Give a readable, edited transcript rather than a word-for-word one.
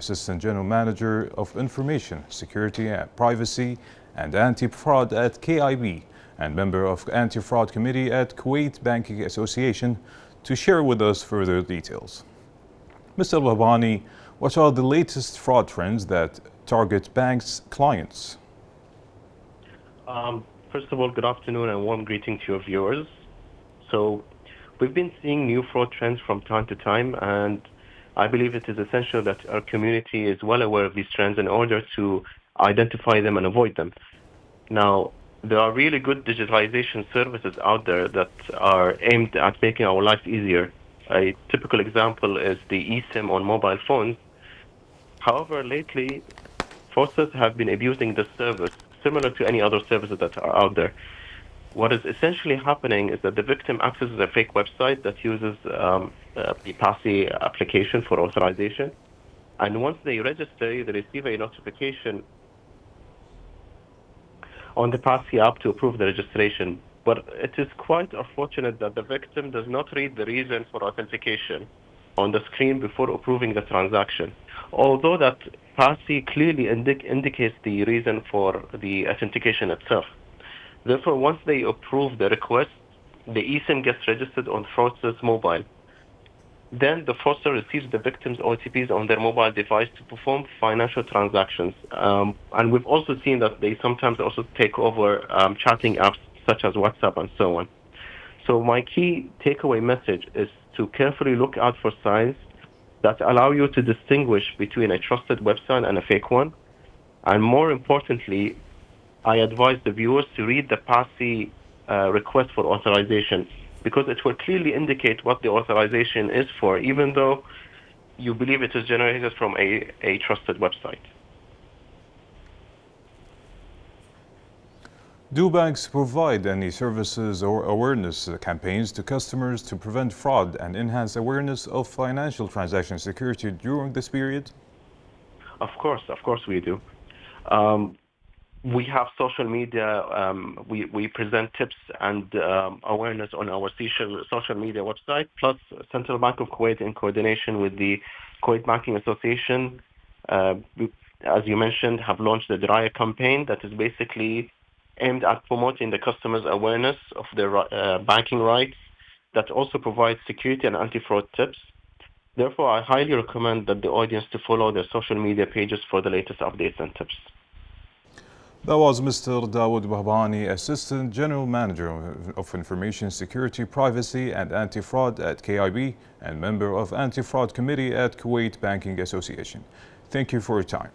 Assistant General Manager of Information Security and Privacy and Anti-Fraud at KIB and member of Anti-Fraud Committee at Kuwait Banking Association, to share with us further details. Mr. Bahbhani, what are the latest fraud trends that target banks' clients? First of all, good afternoon and warm greeting to your viewers. So we've been seeing new fraud trends from time to time, and I believe it is essential that our community is well aware of these trends in order to identify them and avoid them. Now, there are really good digitalization services out there that are aimed at making our lives easier. A typical example is the eSIM on mobile phones. However, lately, fraudsters have been abusing this service, similar to any other services that are out there. What is essentially happening is that the victim accesses a fake website that uses the PASI application for authorization. And once they register, they receive a notification on the PASI app to approve the registration. But it is quite unfortunate that the victim does not read the reason for authentication on the screen before approving the transaction. Although that PASI clearly indicates the reason for the authentication itself. Therefore, once they approve the request, the eSIM gets registered on fraudster's mobile. Then the fraudster receives the victim's OTPs on their mobile device to perform financial transactions. And we've also seen that they sometimes also take over chatting apps such as WhatsApp and so on. So my key takeaway message is to carefully look out for signs that allow you to distinguish between a trusted website and a fake one. And more importantly, I advise the viewers to read the PASI request for authorization, because it will clearly indicate what the authorization is for, even though you believe it is generated from a trusted website. Do banks provide any services or awareness campaigns to customers to prevent fraud and enhance awareness of financial transaction security during this period? Of course we do. We have social media. We present tips and awareness on our social media website, plus Central Bank of Kuwait, in coordination with the Kuwait Banking Association, as you mentioned, have launched the Diraya campaign that is basically aimed at promoting the customers' awareness of their banking rights, that also provides security and anti-fraud tips. Therefore, I highly recommend that the audience to follow their social media pages for the latest updates and tips. That was Mr. Dawood Bahbhani, Assistant General Manager of Information Security, Privacy and Anti-Fraud at KIB and member of Anti-Fraud Committee at Kuwait Banking Association. Thank you for your time.